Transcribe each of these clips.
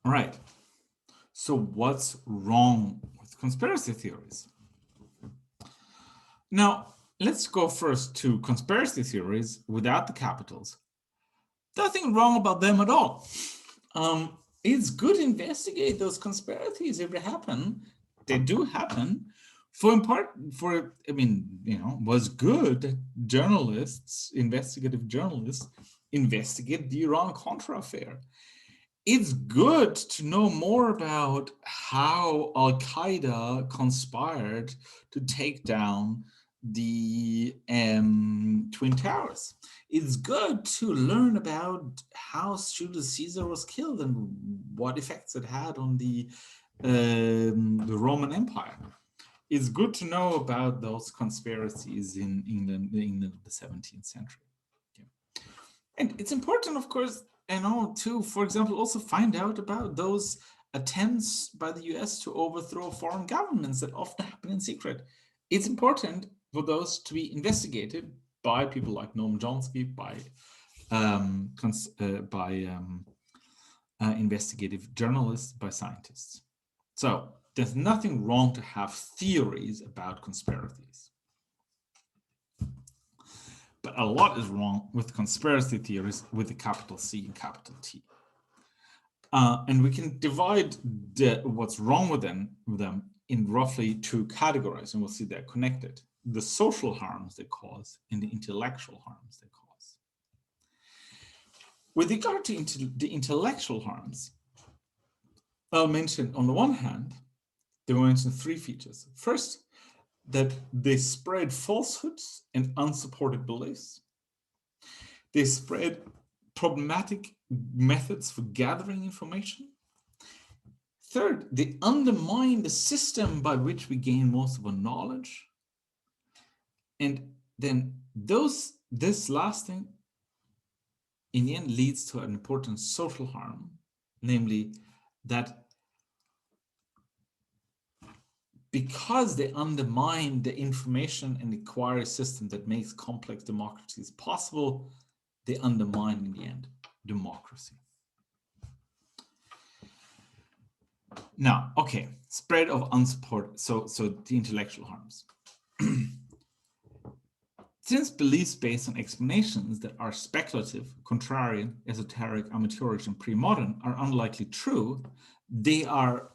All right. So what's wrong with conspiracy theories? Now, let's go first to conspiracy theories without the capitals. Nothing wrong about them at all. It's good to investigate those conspiracies if they happen. They do happen. Was good that journalists, investigative journalists, investigate the Iran-Contra affair. It's good to know more about how Al-Qaeda conspired to take down the Twin Towers. It's good to learn about how Julius Caesar was killed and what effects it had on the Roman Empire. It's good to know about those conspiracies in England of the 17th century. Okay. And it's important, of course, to, for example, also find out about those attempts by the US to overthrow foreign governments that often happen in secret. It's important for those to be investigated by people like Noam Chomsky, by investigative journalists, by scientists. So there's nothing wrong to have theories about conspiracies. But a lot is wrong with conspiracy theories with a capital C and capital T. And we can divide what's wrong with them in roughly two categories, and we'll see they're connected. The social harms they cause and the intellectual harms they cause. With regard to the intellectual harms, I'll mention, on the one hand, they will mention three features. First, that they spread falsehoods and unsupported beliefs. They spread problematic methods for gathering information. Third, they undermine the system by which we gain most of our knowledge. And then this last thing, in the end, leads to an important social harm, namely that because they undermine the information and inquiry system that makes complex democracies possible, they undermine, in the end, democracy. Now, okay, spread of unsupported, so the intellectual harms. Since beliefs based on explanations that are speculative, contrarian, esoteric, amateurish, and pre-modern are unlikely true, they are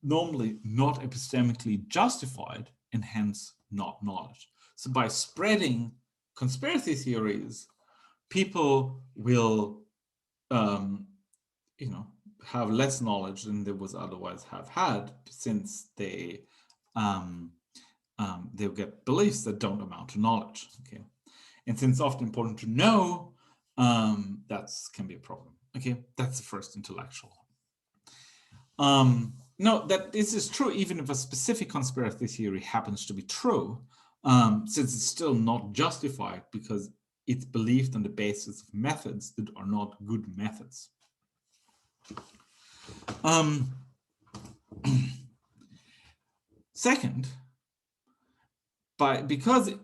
normally not epistemically justified and hence not knowledge. So by spreading conspiracy theories, people will have less knowledge than they would otherwise have had, since they'll get beliefs that don't amount to knowledge. Okay, and since it's often important to know, that can be a problem. Okay, that's the first intellectual. No, that this is true even if a specific conspiracy theory happens to be true, since it's still not justified because it's believed on the basis of methods that are not good methods. Second, because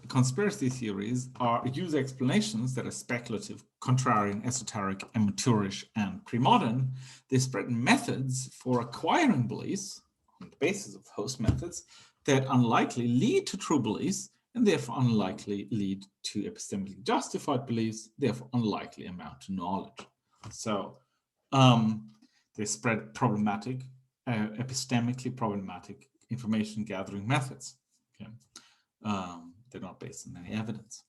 conspiracy theories use explanations that are speculative, contrarian, esoteric, amateurish, and pre-modern, they spread methods for acquiring beliefs on the basis of host methods that unlikely lead to true beliefs, and therefore unlikely lead to epistemically justified beliefs, therefore unlikely amount to knowledge. So they spread problematic, epistemically problematic information gathering methods. Okay, they're not based on any evidence.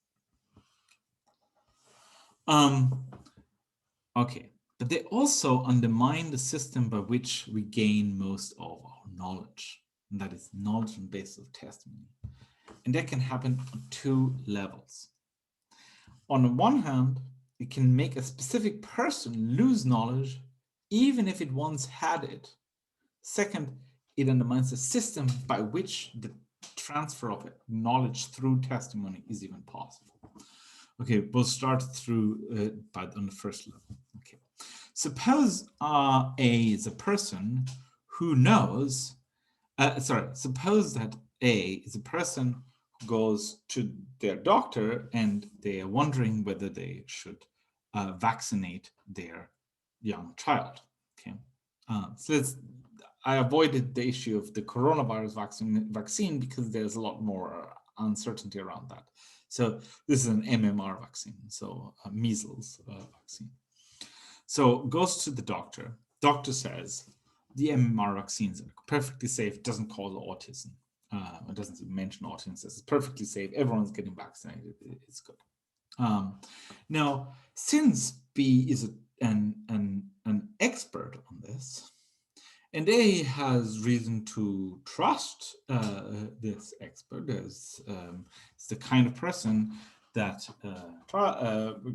Okay, but they also undermine the system by which we gain most of our knowledge, and that is knowledge on the basis of testimony. And that can happen on two levels. On the one hand, it can make a specific person lose knowledge even if it once had it. Second, it undermines the system by which the transfer of knowledge through testimony is even possible. Okay, we'll start through on the first level. Okay, suppose A is a person who knows. Suppose that A is a person who goes to their doctor and they are wondering whether they should vaccinate their young child. Okay, so I avoided the issue of the coronavirus vaccine because there's a lot more uncertainty around that. So this is an MMR vaccine, so a measles vaccine. So goes to the doctor. Doctor says the MMR vaccines are perfectly safe, doesn't cause autism. It doesn't mention autism, says it's perfectly safe, everyone's getting vaccinated, it's good. Now, since B is an expert on this, and A has reason to trust this expert as it's the kind of person that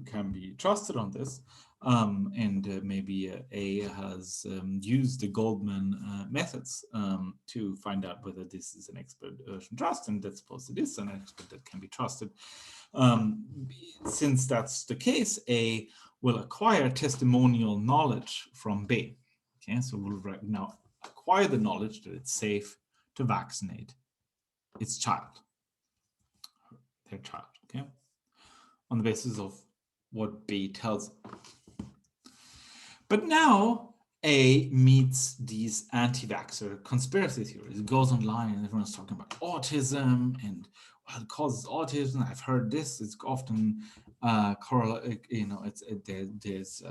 can be trusted on this, and maybe A has used the Goldman methods to find out whether this is an expert from trust, and let's suppose it is an expert that can be trusted. Since that's the case, A will acquire testimonial knowledge from B. Okay, so we'll now acquire the knowledge that it's safe to vaccinate its child, their child, okay, on the basis of what B tells them. But now A meets these anti-vaxxer conspiracy theories. It goes online and everyone's talking about autism and well, it causes autism. I've heard this. It's often correlate. You know, there's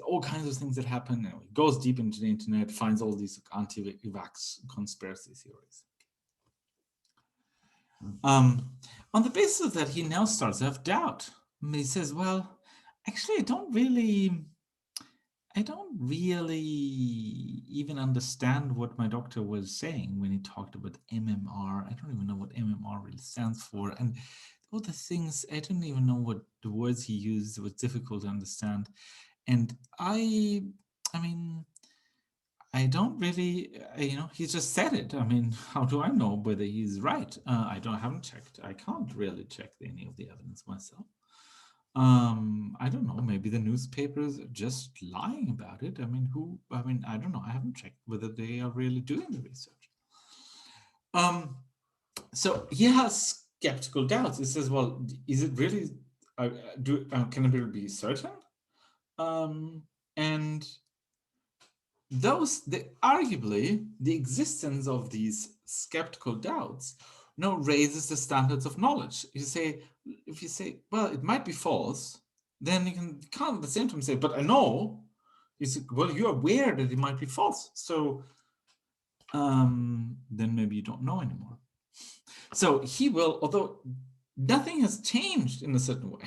all kinds of things that happen. And it goes deep into the internet, finds all these anti-vax conspiracy theories. On the basis of that, he now starts to have doubt. He says, "Well, actually, I don't really even understand what my doctor was saying when he talked about MMR. I don't even know what MMR really stands for. And all the things, I didn't even know what the words he used. It was difficult to understand. And I mean, I don't really, you know, he just said it. I mean, how do I know whether he's right? I haven't checked. I can't really check any of the evidence myself. I don't know, maybe the newspapers are just lying about it. I mean, I don't know. I haven't checked whether they are really doing the research. So he has skeptical doubts. He says, well, is it really, can it really be certain? And arguably, the existence of these skeptical doubts now raises the standards of knowledge. If you say, well, it might be false, then you can't at the same time say, but I know. You say, well, you're aware that it might be false. So then maybe you don't know anymore. So he will, although nothing has changed in a certain way,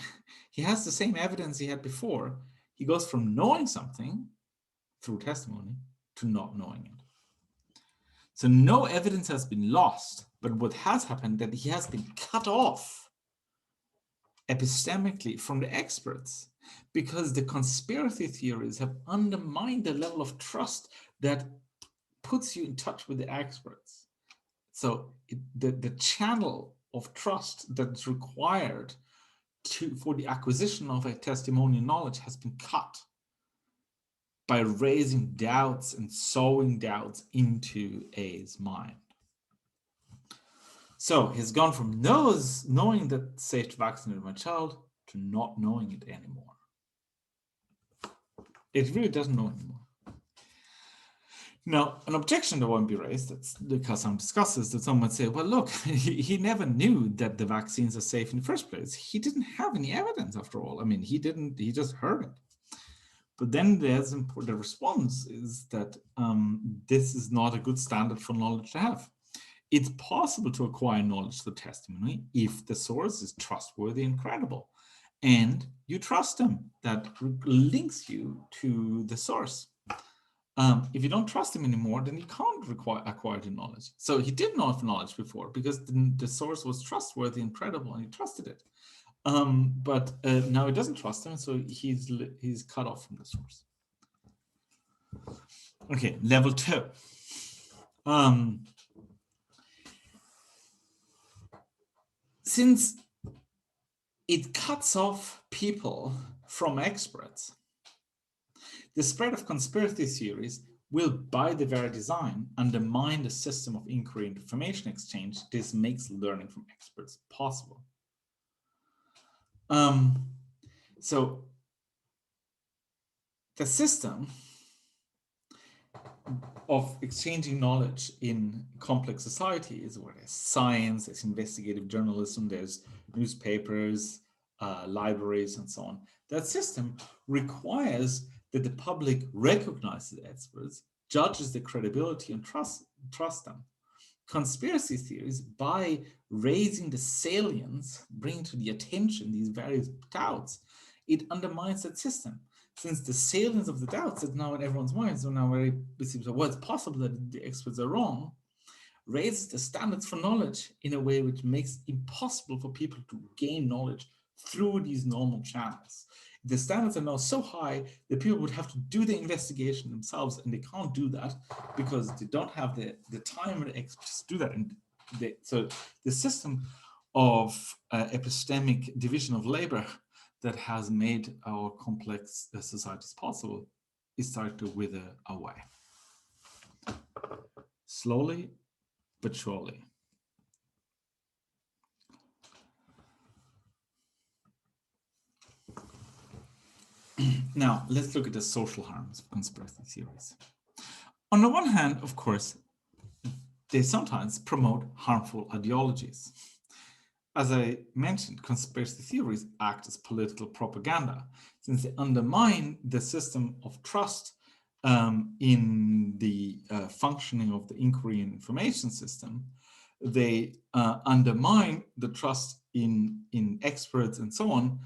he has the same evidence he had before. He goes from knowing something through testimony to not knowing it. So no evidence has been lost, but what has happened that he has been cut off epistemically from the experts because the conspiracy theories have undermined the level of trust that puts you in touch with the experts. So the channel of trust that's required for the acquisition of a testimonial knowledge has been cut by raising doubts and sowing doubts into A's mind. So he's gone from knowing that it's safe to vaccinate my child to not knowing it anymore. It really doesn't know anymore. Now, an objection that won't be raised, that's the Cassam discusses, that someone might say, well, look, he never knew that the vaccines are safe in the first place. He didn't have any evidence after all. I mean, he just heard it. But then there's the response is that this is not a good standard for knowledge to have. It's possible to acquire knowledge through testimony if the source is trustworthy and credible, and you trust them. That links you to the source. If you don't trust him anymore, then you can't acquire the knowledge. So he did not have knowledge before because the source was trustworthy and credible, and he trusted it. But now he doesn't trust him, so he's cut off from the source. Okay, level 2. Since it cuts off people from experts, the spread of conspiracy theories will, by their very design, undermine the system of inquiry and information exchange. This makes learning from experts possible. So the system of exchanging knowledge in complex societies, where there's science, there's investigative journalism, there's newspapers, libraries, and so on. That system requires that the public recognizes experts, judges their credibility, and trust them. Conspiracy theories, by raising the salience, bringing to the attention these various doubts, it undermines that system. Since the salience of the doubts is now in everyone's minds, so now very visible, so it's possible that the experts are wrong, raises the standards for knowledge in a way which makes it impossible for people to gain knowledge through these normal channels. The standards are now so high that people would have to do the investigation themselves, and they can't do that because they don't have the time and the expertise to do that. And so the system of epistemic division of labor that has made our complex societies possible is starting to wither away. Slowly but surely. Now, let's look at the social harms of conspiracy theories. On the one hand, of course, they sometimes promote harmful ideologies. As I mentioned, conspiracy theories act as political propaganda, since they undermine the system of trust in the functioning of the inquiry and information system. They undermine the trust in experts and so on.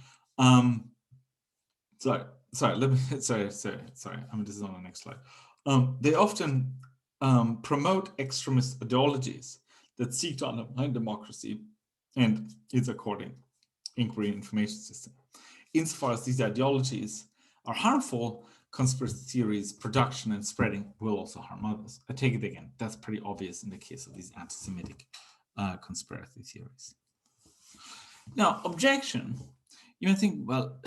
Sorry. I mean, this is on the next slide. They often promote extremist ideologies that seek to undermine democracy and its according inquiry and information system. Insofar as these ideologies are harmful, conspiracy theories, production and spreading will also harm others. I take it again, that's pretty obvious in the case of these anti-Semitic conspiracy theories. Now, objection. You may think, well,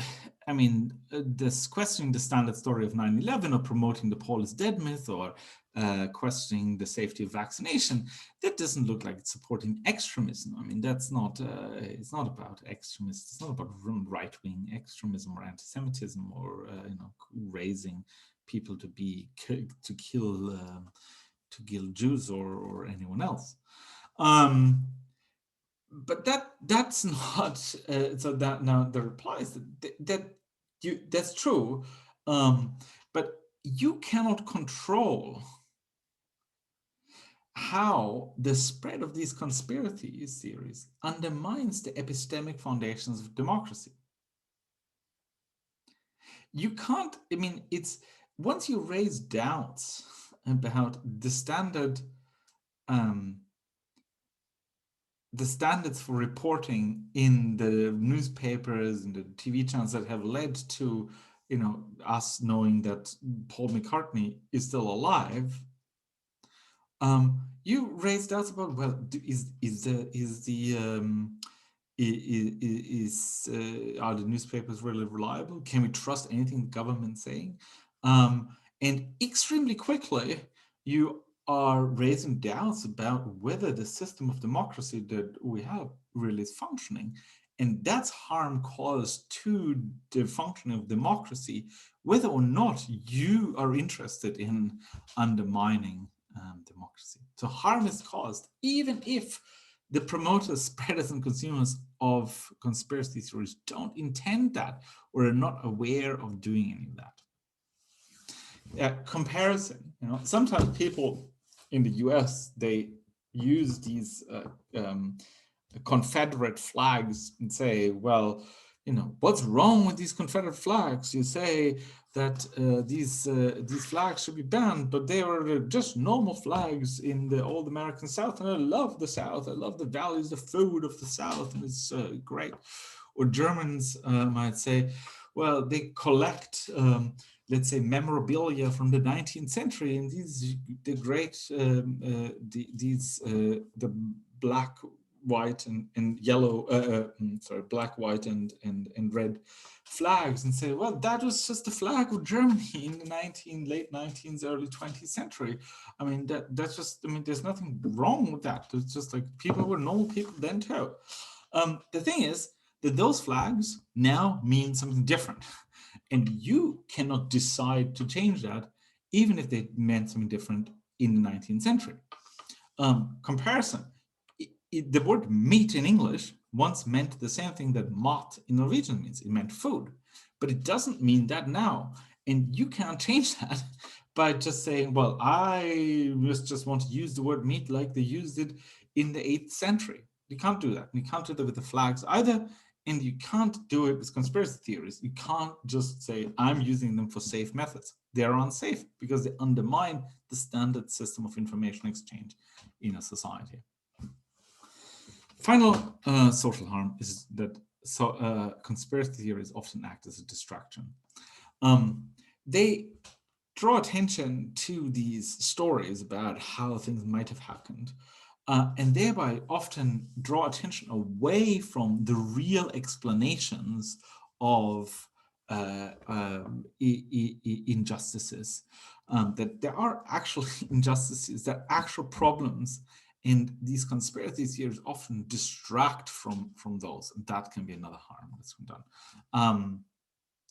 I mean, this questioning the standard story of 9/11 or promoting the Paul is dead myth or questioning the safety of vaccination, that doesn't look like it's supporting extremism. I mean, that's not, it's not about extremists. It's not about right-wing extremism or anti-Semitism or, raising people to kill Jews or anyone else. But that's not so that now the reply is that's true, but you cannot control how the spread of these conspiracy theories undermines the epistemic foundations of democracy. You can't, I mean, it's once you raise doubts about the standards for reporting in the newspapers and the TV channels that have led to, us knowing that Paul McCartney is still alive, you raise doubts about, well, are the newspapers really reliable? Can we trust anything the government's saying? And extremely quickly, you are raising doubts about whether the system of democracy that we have really is functioning. And that's harm caused to the functioning of democracy, whether or not you are interested in undermining democracy. So harm is caused, even if the promoters, spreaders, and consumers of conspiracy theories don't intend that or are not aware of doing any of that. Comparison, sometimes people in the US, they use these Confederate flags and say, well, what's wrong with these Confederate flags? You say that these flags should be banned, but they are just normal flags in the old American South, and I love the South. I love the values, the food of the South, and it's great. Or Germans might say, well, they collect, let's say, memorabilia from the 19th century, and the black, white, and yellow, black, white, and red flags, and say, well, that was just the flag of Germany in the late 19th, early 20th century. I mean, that's just, I mean, there's nothing wrong with that. It's just like people were normal people then too. The thing is that those flags now mean something different. And you cannot decide to change that, even if they meant something different in the 19th century. Comparison. The word meat in English once meant the same thing that mat in Norwegian means. It meant food. But it doesn't mean that now. And you can't change that by just saying, well, I just want to use the word meat like they used it in the 8th century. You can't do that. You can't do that with the flags either. And you can't do it with conspiracy theories. You can't just say, I'm using them for safe methods. They're unsafe because they undermine the standard system of information exchange in a society. Final social harm is that conspiracy theories often act as a distraction. They draw attention to these stories about how things might have happened, and thereby often draw attention away from the real explanations of injustices, that there are actual injustices, there are actual problems, and these conspiracy theories often distract from those. And that can be another harm that's been done.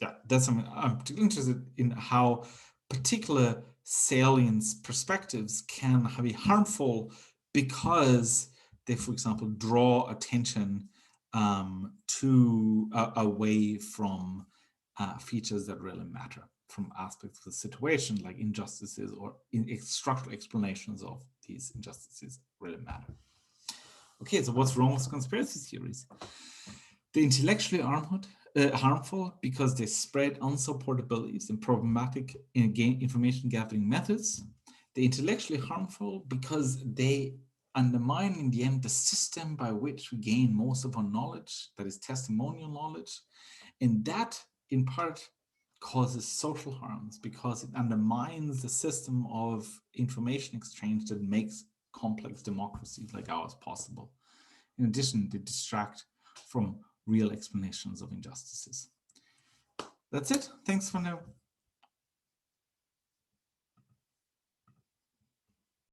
Yeah, that's something I'm particularly interested in, how particular salience perspectives can be harmful because they, for example, draw attention away from features that really matter, from aspects of the situation like injustices or structural explanations of these injustices really matter. Okay, so what's wrong with conspiracy theories? They're intellectually harmful because they spread unsupported beliefs and problematic information gathering methods. They're intellectually harmful because they undermine, in the end, the system by which we gain most of our knowledge, that is testimonial knowledge. And that, in part, causes social harms because it undermines the system of information exchange that makes complex democracies like ours possible. In addition, they distract from real explanations of injustices. That's it. Thanks for now.